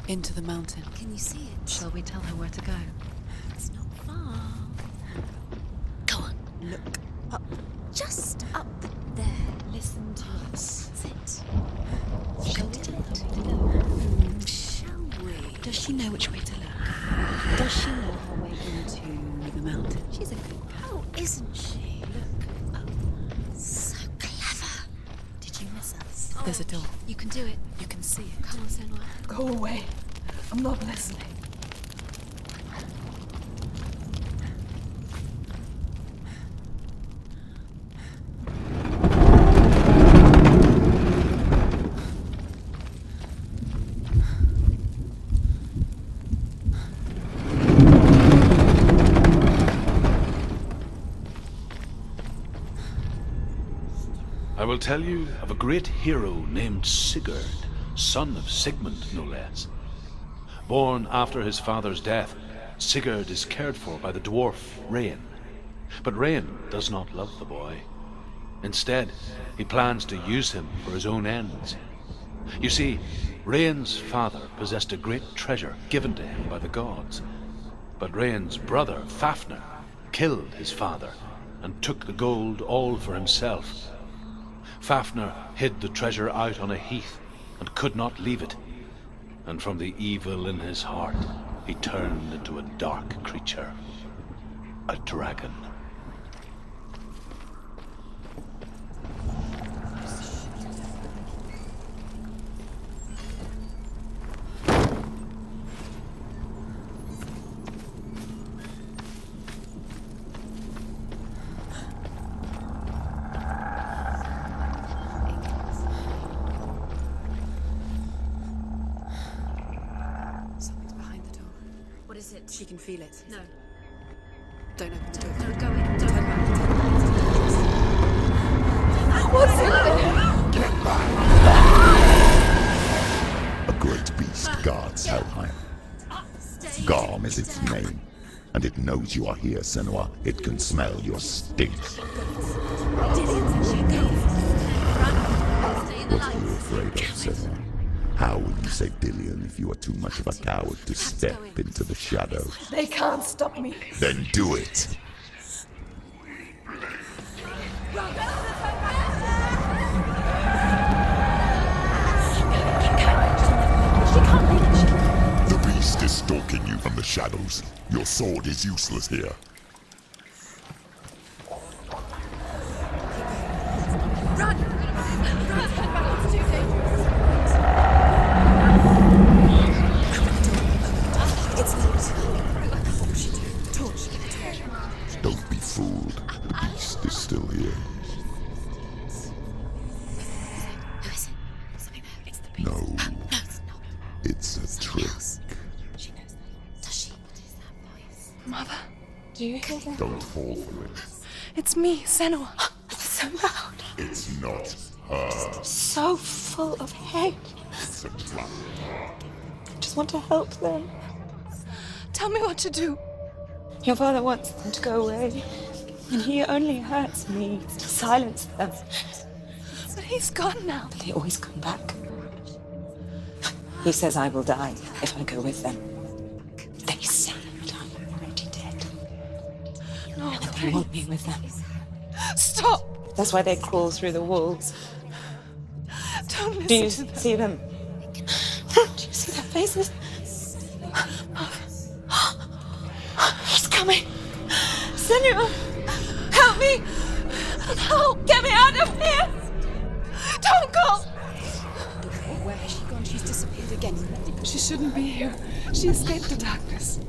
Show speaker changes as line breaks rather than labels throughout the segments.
Into the mountain.
Can you see it?
Shall we tell her where to go?
It's not far. Go on.
Look
Up. Just up there. Listen to us. Sit.
Shall we tell her where to go?
Shall we?
Does she know which way to look? Does she know her way into the mountain?
She's a good girl, isn't she? Look. Oh, so clever. Did you miss us?
There's a door.
You can do it.
You can see it.
Come on, Senua.
Go away. I'm not listening.
I will tell you of a great hero named Sigurd, son of Sigmund, no less. Born after his father's death, Sigurd is cared for by the dwarf Rain. But Rain does not love the boy. Instead, he plans to use him for his own ends. You see, Rain's father possessed a great treasure given to him by the gods. But Rain's brother, Fafnir, killed his father and took the gold all for himself. Fafnir hid the treasure out on a heath and could not leave it. And from the evil in his heart, he turned into a dark creature, a dragon.
Something's behind the door.
What is it?
She can feel it.
No.
Don't open the door.
Don't go in. Don't
Turn
go
back.
in.
Turn back.
What's in there?
Get back! A great beast guards Helheim. Garm is its name, and it knows you are here, Senua. It can smell your stink.
Dillian said she'd go. Run. Stay in the
What are you
light.
afraid of, Senua? How will you say Dillian if you are too much of a coward to step into the shadows?
They can't stop me.
Then do it! The beast is stalking you from the shadows. Your sword is useless here.
Run! Run! It's too dangerous.
It's late. What will she do? Torch. Get a torch.
Don't be fooled. The beast is still here.
Who is it? Something there. It's the beast.
No,
No, it's not.
it's a trick.
She knows that. Does she? What is that voice?
Mother, do you hear that?
Don't fall for it.
It's me, Senua. It's so loud.
It's not her.
So full of hate.
It's a trap.
I just want to help them. Tell me what to do. Your father wants them to go away. And he only hurts me to silence them. But he's gone now.
They always come back. He says I will die if I go with them. They say that I'm already dead.
No,
And they want me with them.
stop.
That's why they crawl through the walls.
Don't listen
Do you
to them.
see them? Do you see their faces? He's coming.
Senua, help me. No, get me out of here. Don't go.
Where has she gone? She's disappeared again.
She shouldn't be here. She escaped the darkness.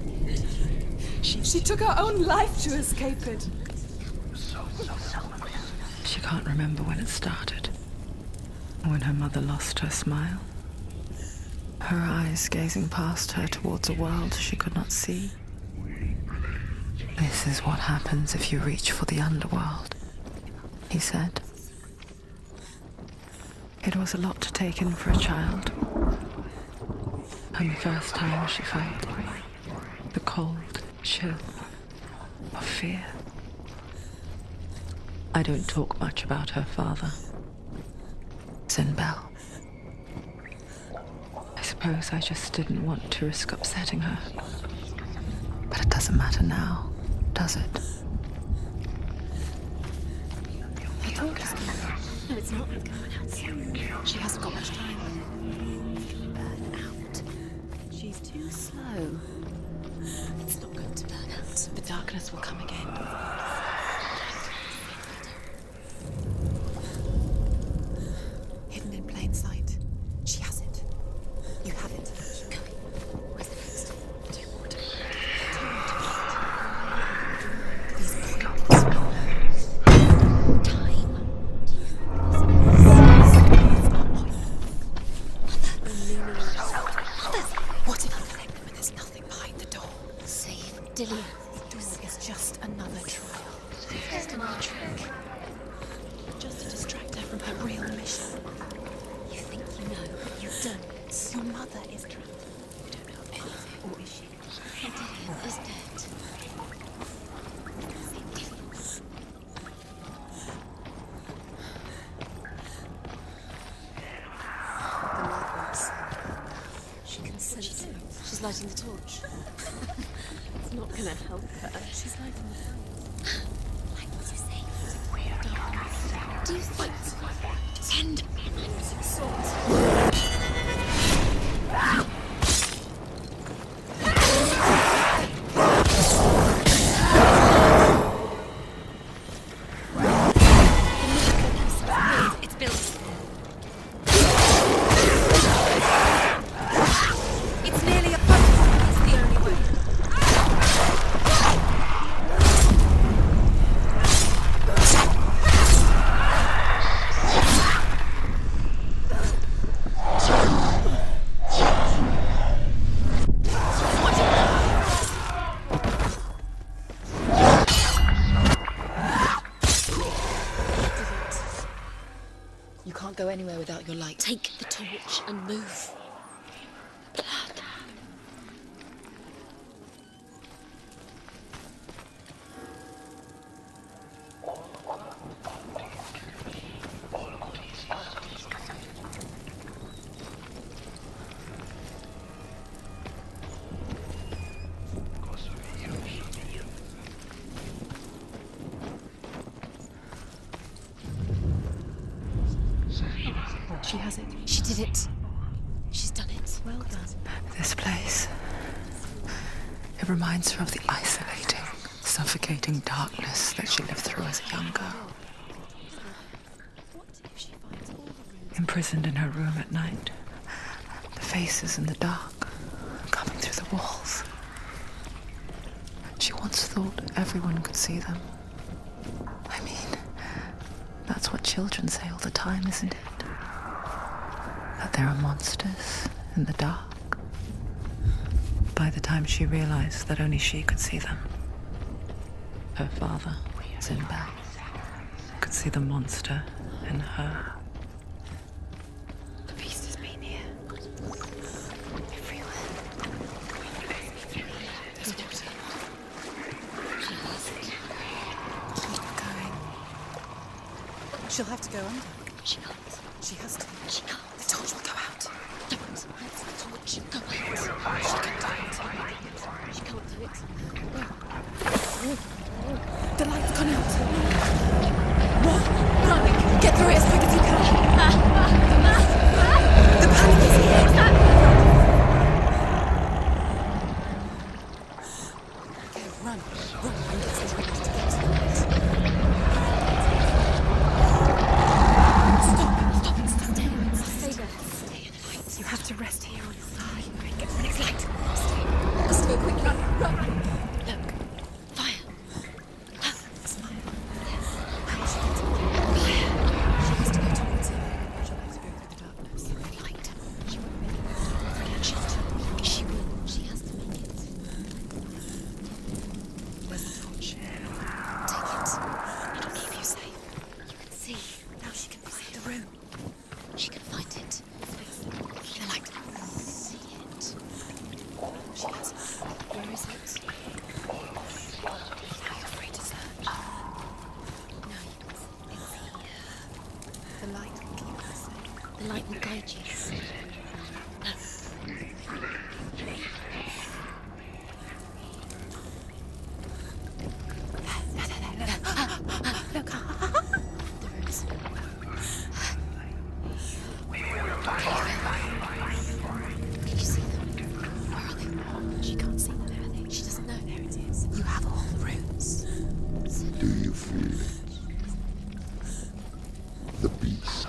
She took her own life to escape it.
She can't remember when it started. When her mother lost her smile. Her eyes gazing past her towards a world she could not see. This is what happens if you reach for the underworld, he said. It was a lot to take in for a child. And the first time she felt the cold chill of fear. I don't talk much about her father, Sinbel. I suppose suppose I just didn't want to risk upsetting her. But it doesn't matter now, does it?
Her torch is gone. No, it's not. It's going out soon. She hasn't got much time. Burn out. She's too slow. It's not going to burn out. The darkness will come again. Hidden in plain sight. She has it. You have it. Go. Where's the next? Two more to These points. Time. What if you collect them and there's nothing behind the door? Save Dillian. This is just another trial. Just another trick. Just to distract her from her real mission. You think you know, but you don't. Your mother is trapped. You don't know anything, or is she? And Dillian is dead. Save Dillian. The light works. She can sense it. She's lighting the torch. It's not gonna help her. She's lighting the fire. Like what you say. Do you think? Send swords. It's built. It's nearly a puzzle. It's the only way. You can't go anywhere without your light. Take the torch and move. Blood. She has it. She did it. She's done it. Well done.
This place. It reminds her of the isolating, suffocating darkness that she lived through as a young girl. Imprisoned in her room at night. The faces in the dark, coming through the walls. She once thought everyone could see them. I mean, that's what children say all the time, isn't it? That there are monsters in the dark. By the time she realized that only she could see them, her father, Sinbad, could see the monster in her.
The beast has been here. Everywhere. There's water. She has it. Keep going. She'll have to go under. She can't. She has to. She can't. The torch will go out. Don't. Let the torch go out. She can do it. She can't do it. The light's gone out. Run! Run! Get through it as quick as you can. The panic is here. Okay, run. Run. And get as quick as you can to the light. Stop. Stay there. Stay in the light. You have to rest here on the side. Get the next light. Let's go quick. Run. Run. Look. Fire. Smile. Fire. She has to go towards him. She'll have to go through the darkness. Light. She won't make it. She will. She has to make it. Where's the torch? Take it. It'll keep you safe. You can see. Now she can find the room. She can find it. The light. See it. She has it. Where is it? Are you afraid to search? No, it's here. The light will keep us safe. The light will guide you. No.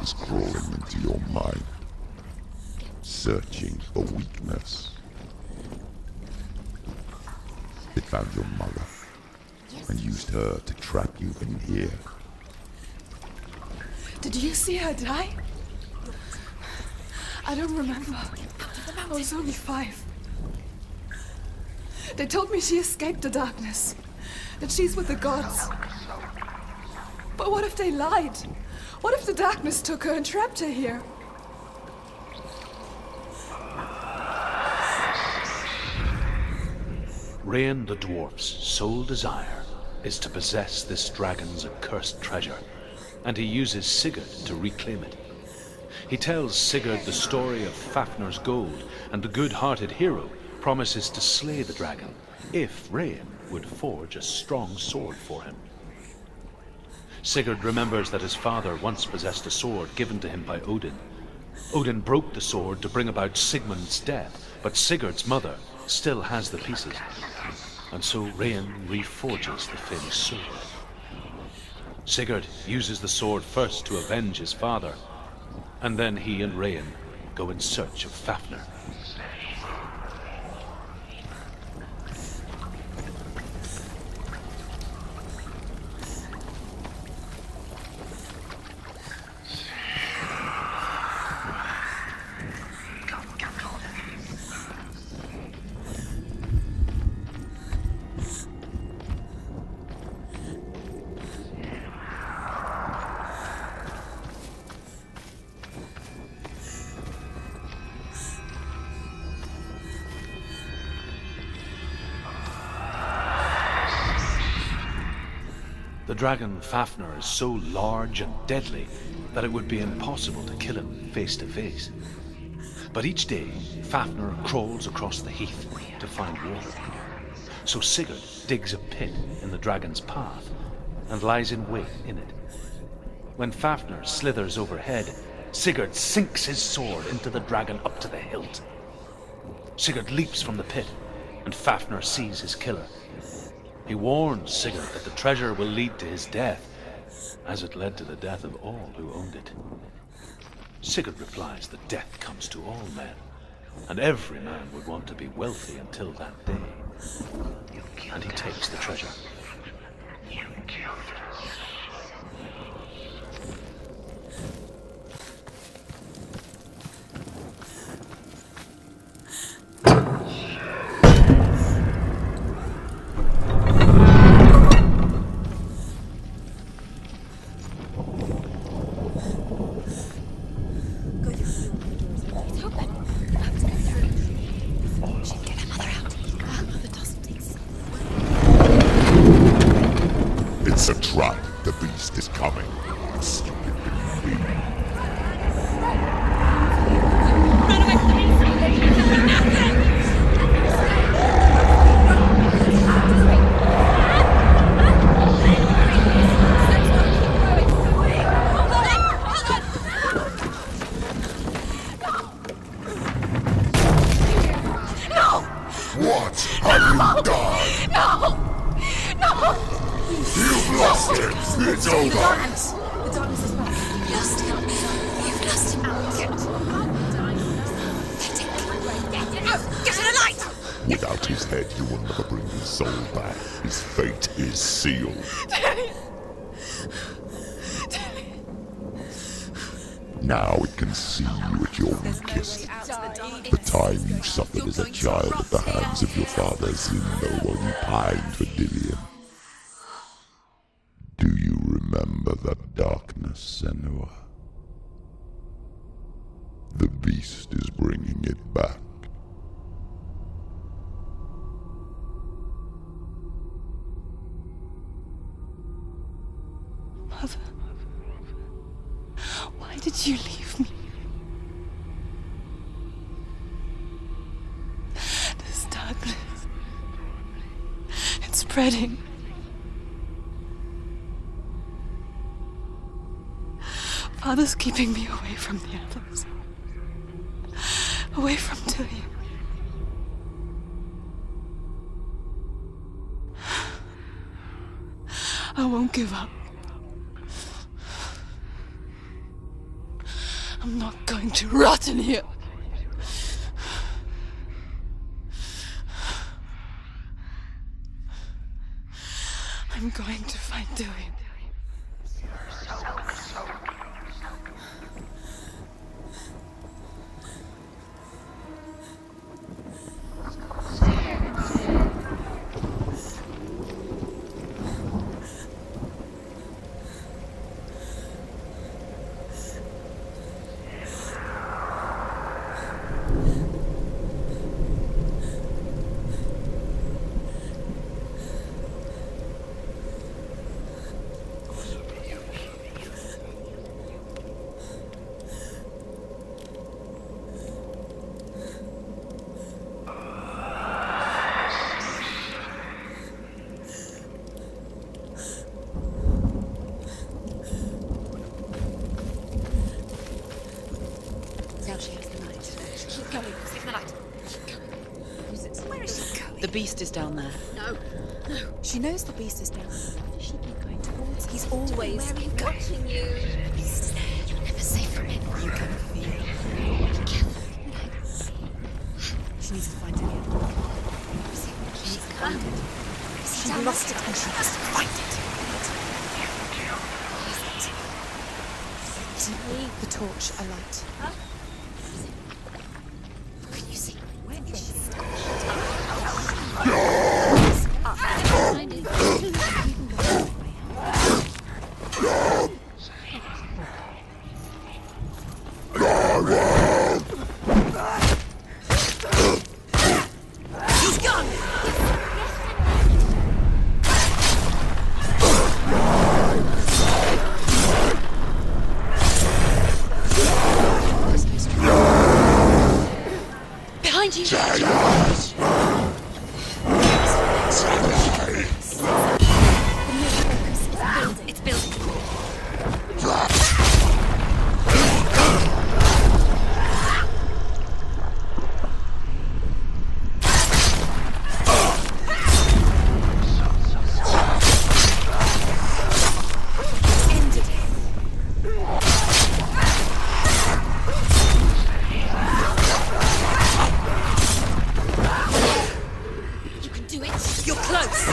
is crawling into your mind, searching for weakness. It found your mother and used her to trap you in here.
Did you see her die? I don't remember. I was only 5. They told me she escaped the darkness, that she's with the gods. But what if they lied? What if the darkness took her and trapped her here?
Rain the dwarf's sole desire is to possess this dragon's accursed treasure, and he uses Sigurd to reclaim it. He tells Sigurd the story of Fafnir's gold, and the good-hearted hero promises to slay the dragon if Rain would forge a strong sword for him. Sigurd remembers that his father once possessed a sword given to him by Odin. Odin broke the sword to bring about Sigmund's death, but Sigurd's mother still has the pieces, and so Rain reforges the famous sword. Sigurd uses the sword first to avenge his father, and then he and Rain go in search of Fafnir. The dragon Fafnir is so large and deadly that it would be impossible to kill him face to face. But each day, Fafnir crawls across the heath to find water. So Sigurd digs a pit in the dragon's path and lies in wait in it. When Fafnir slithers overhead, Sigurd sinks his sword into the dragon up to the hilt. Sigurd leaps from the pit, and Fafnir sees his killer. He warns Sigurd that the treasure will lead to his death, as it led to the death of all who owned it. Sigurd replies that death comes to all men, and every man would want to be wealthy until that day. And he takes the treasure. You killed us.
It's a trap. The beast is coming. Stupid thing. What have you done?
No!
You've lost him! It's over!
The darkness is back. You've lost him. You've lost him. Get to the light!
Without his head, you will never bring his soul back. His fate is sealed.
Daddy!
Now it can see you at your weakest. The time you suffered as a child at the hands of your father Senua while you pined for Dillion. Do you remember that darkness, Senua? The beast is bringing it back.
Mother, why did you leave me? This darkness, it's spreading. Father's keeping me away from the others. Away from Dillion. I won't give up. I'm not going to rot in here. I'm going to find Dylan.
The beast is down there.
No. She knows the beast is down there. She keep going towards him. He's always watching you. The beast is there. You're never safe from him.
You can feel it. She needs to find it. She needs to find it.
She lost it and she has to find it. Leave the torch alight. Huh? What can you see? Where is she?
He's gone! Behind you!
It's building. You can do it.
You're close!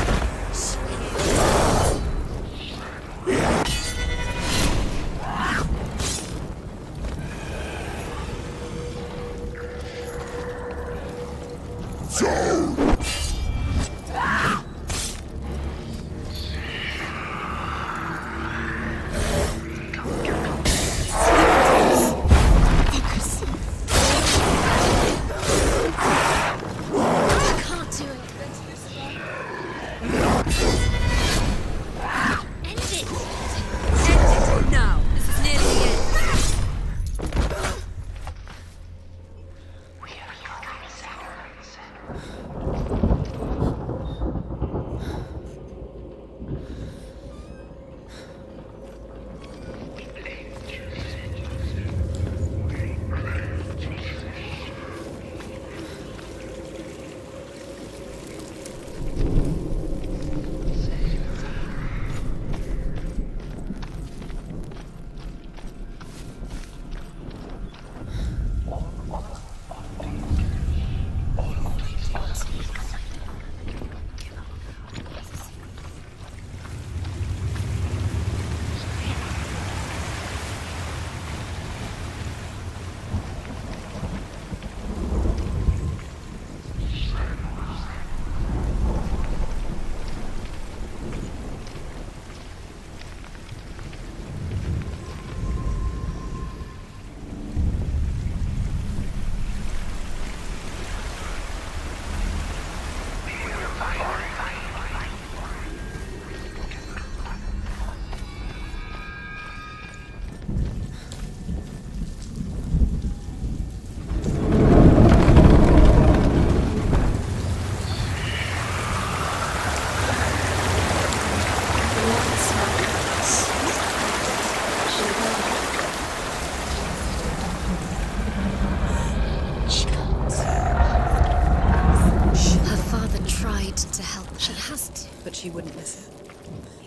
But she wouldn't listen.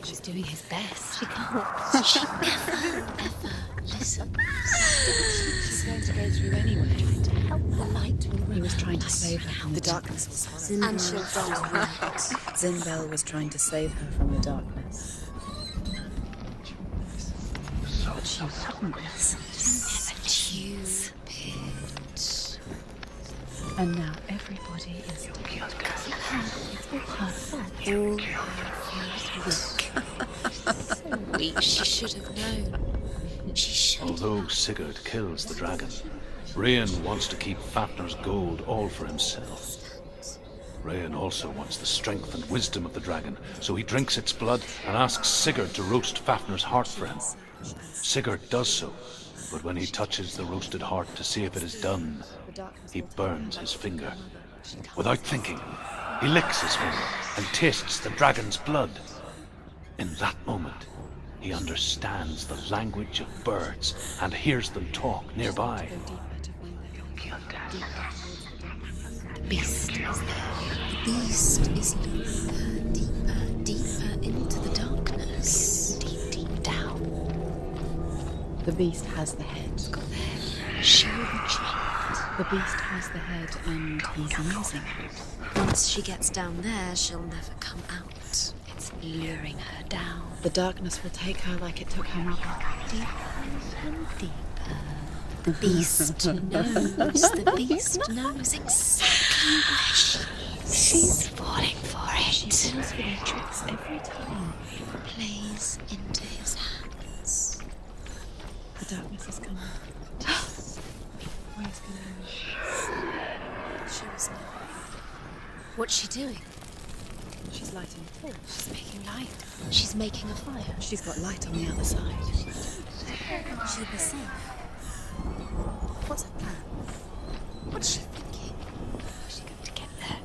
She's doing his best. She can't. She never, ever listens.
go through anyway.
The light will
He was trying to save her from the darkness.
and she'll die.
Zinbel was trying to save her from the darkness. But she wouldn't listen.
Stupid.
And now everybody is
All so weak. She should have known. She should.
Although Sigurd kills the dragon, Rain wants to keep Fafnir's gold all for himself. Rain also wants the strength and wisdom of the dragon, so he drinks its blood and asks Sigurd to roast Fafnir's heart for him. Sigurd does so, but when he touches the roasted heart to see if it is done, he burns his finger. Without thinking, he licks his finger and tastes the dragon's blood. In that moment, he understands the language of birds and hears them talk nearby.
Beast is there. The beast is looking deeper, deeper into the darkness. Deep, deep down.
The beast has the head.
It's got the head. She will be chained.
The beast has the head and he's using it.
Once she gets down there, she'll never come out. It's luring her down.
The darkness will take her like it took her mother.
Deeper and deeper. The beast knows. The beast knows exactly where she is. She's falling for it.
She falls for their tricks every time.
Plays into his hands.
The darkness is coming. Where's going?
She was not. What's she doing?
She's lighting a torch.
She's making light. She's making a fire.
She's got light on the other side.
She'll be safe. What's her plan? What's she thinking? How's she going to get there?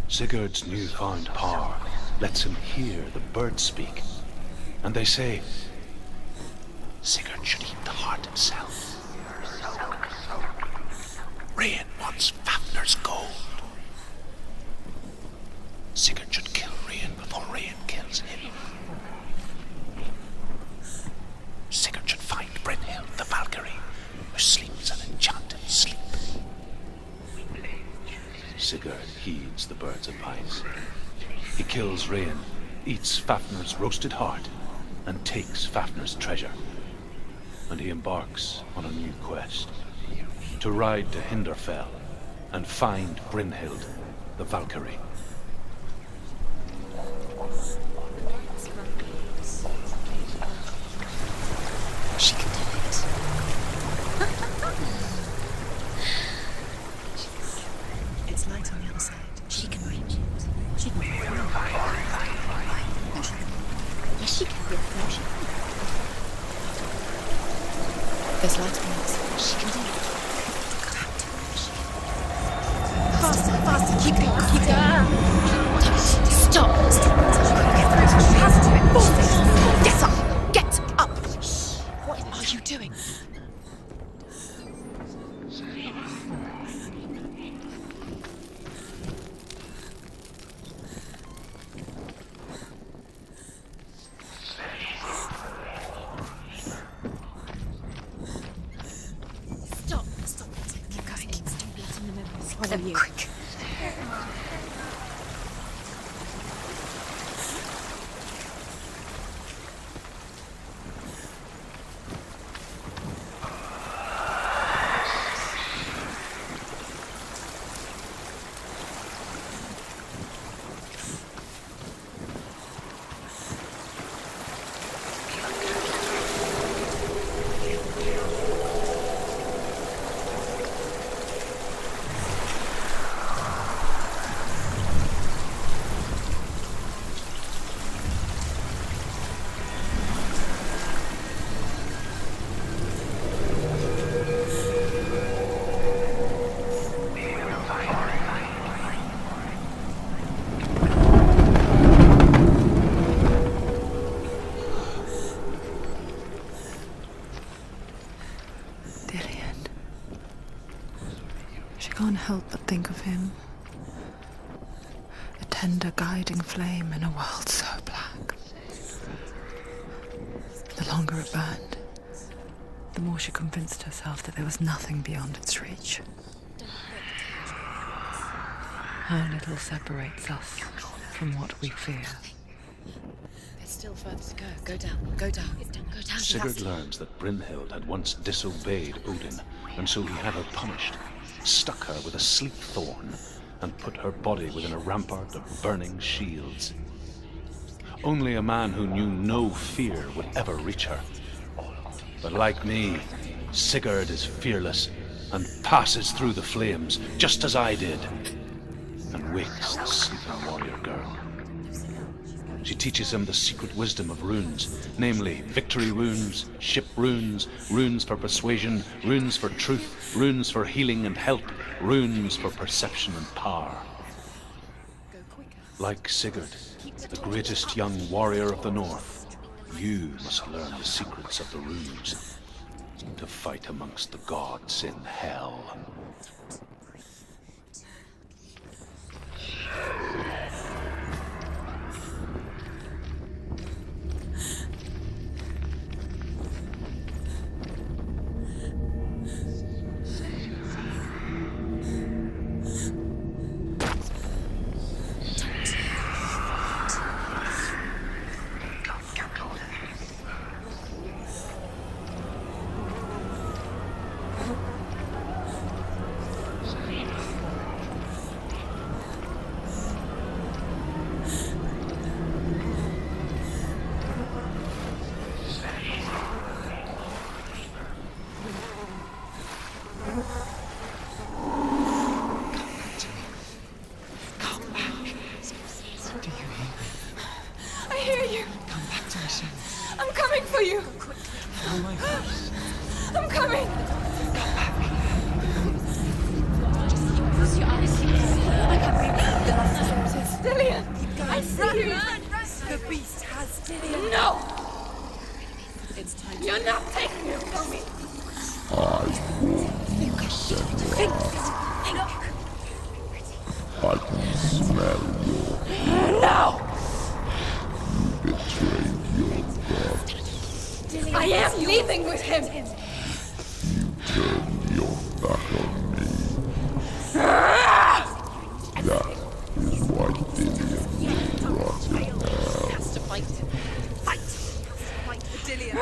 Sigurd's newfound power lets him hear the birds speak. And they say, Sigurd should eat the heart himself. Rain wants Fafnir's gold. Sigurd should kill Rain before Rain kills him. Sigurd should find Brynhild the Valkyrie, who sleeps an enchanted sleep. Sigurd heeds the bird's advice. He kills Rain, eats Fafnir's roasted heart, and takes Fafnir's treasure. And he embarks on a new quest, to ride to Hinderfell and find Brynhild, the Valkyrie.
She can do it.
It's light on the other side.
She can reach it.
She can.
Yes, she can. No, she can.
There's light on the other side.
She can do it.
Faster, faster, keep going, keep going.
Stop!
Get up! Get up! What are you doing?
Stop! Stop! Keep going. Keep letting the memories
Follow you.
quick.
help but think of him. A tender guiding flame in a world so black. The longer it burned, the more she convinced herself that there was nothing beyond its reach. How little separates us from what we fear.
There's still further to go. Go down. Go down. Go down.
Sigurd learns that Brynhild had once disobeyed Odin, and so he had her punished, stuck her with a sleep thorn, and put her body within a rampart of burning shields. Only a man who knew no fear would ever reach her. But like me, Sigurd is fearless and passes through the flames, just as I did, and wakes the sleeping warrior girl. She teaches him the secret wisdom of runes, namely victory runes, ship runes, runes for persuasion, runes for truth, runes for healing and help, runes for perception and power. Like Sigurd, the greatest young warrior of the North, you must learn the secrets of the runes to fight amongst the gods in Hell.
I can smell your... No! You betrayed your god.
I am leaving with him!
You turned your back on me. That is why Dillion will rot in hell.
Has to fight him. Fight! Fight for Dillion.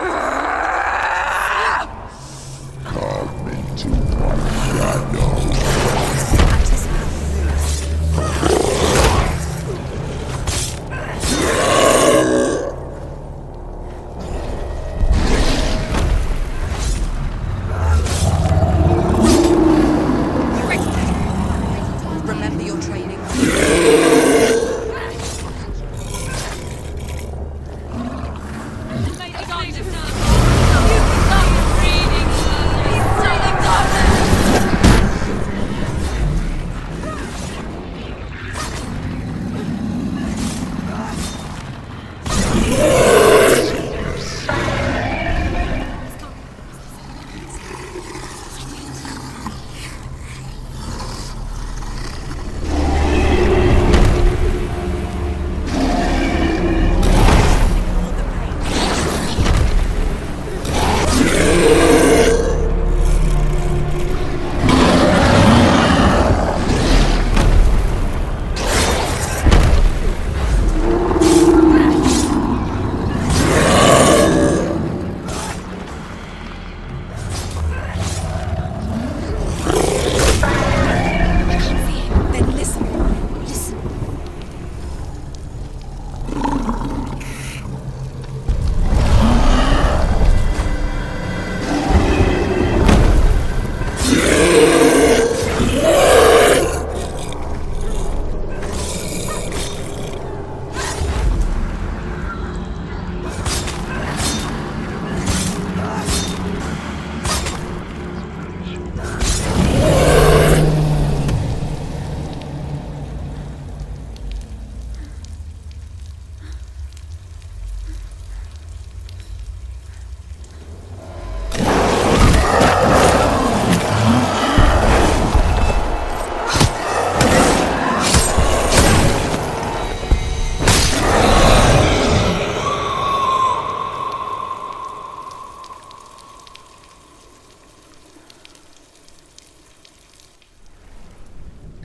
Come into my shadow.
Remember your training.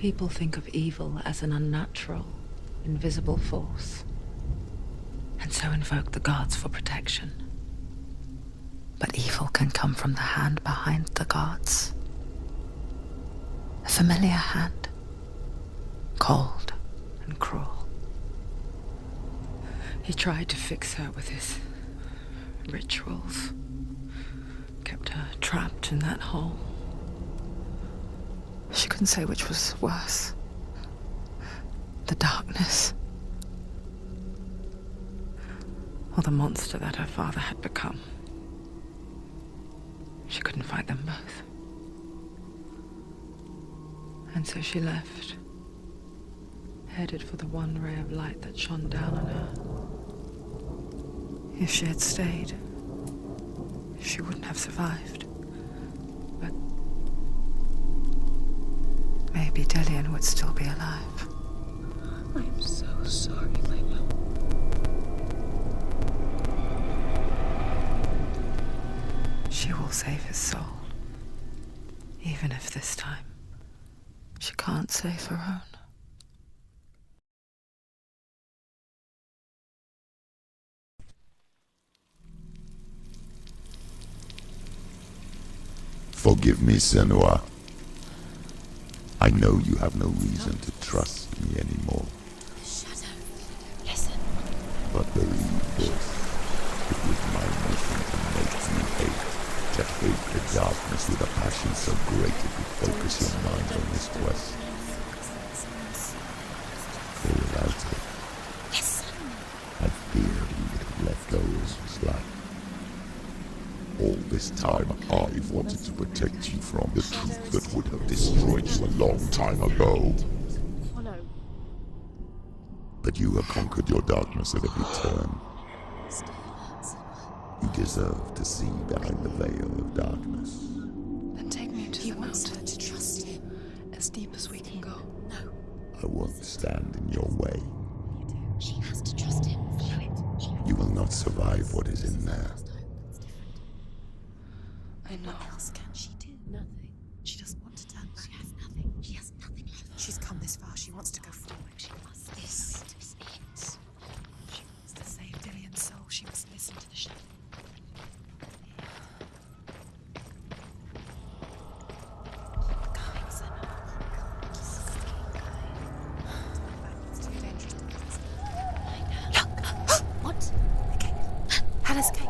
People think of evil as an unnatural, invisible force, and so invoke the gods for protection. But evil can come from the hand behind the gods. A familiar hand, cold and cruel. He tried to fix her with his rituals, kept her trapped in that hole. She couldn't say which was worse. The darkness, or the monster that her father had become. She couldn't fight them both. And so she left, headed for the one ray of light that shone down on her. If she had stayed, she wouldn't have survived. But maybe Dillian would still be alive.
I'm so sorry, my love.
She will save his soul, even if this time she can't save her own.
Forgive me, Senua. I know you have no reason to trust me anymore.
Shadow, listen.
But believe this, it was my mission to make you hate. To hate the darkness with a passion so great it would focus your mind on this quest. For without it,
Listen.
I feared you would have let go as was like. All this time, I've wanted to protect you from the truth that would have destroyed you a long time ago.
Follow.
But you have conquered your darkness at every turn. You deserve to see behind the veil of darkness.
Then take me to
He
the
wants her
mountain,
to trust him.
as deep as we can go.
No,
I won't stand in your way.
she has to trust him. Follow it.
You will not survive what is in there.
I know.
What else can she do? Nothing. She doesn't want to turn back. She has nothing. She has nothing left. She's come this far. She wants to go forward. She must. This is it. She wants to save Dillian's soul. She must listen to the shadow. Keep going, Senua. It's too dangerous to listen. I know. Look! What? The gate. Hannah's gate.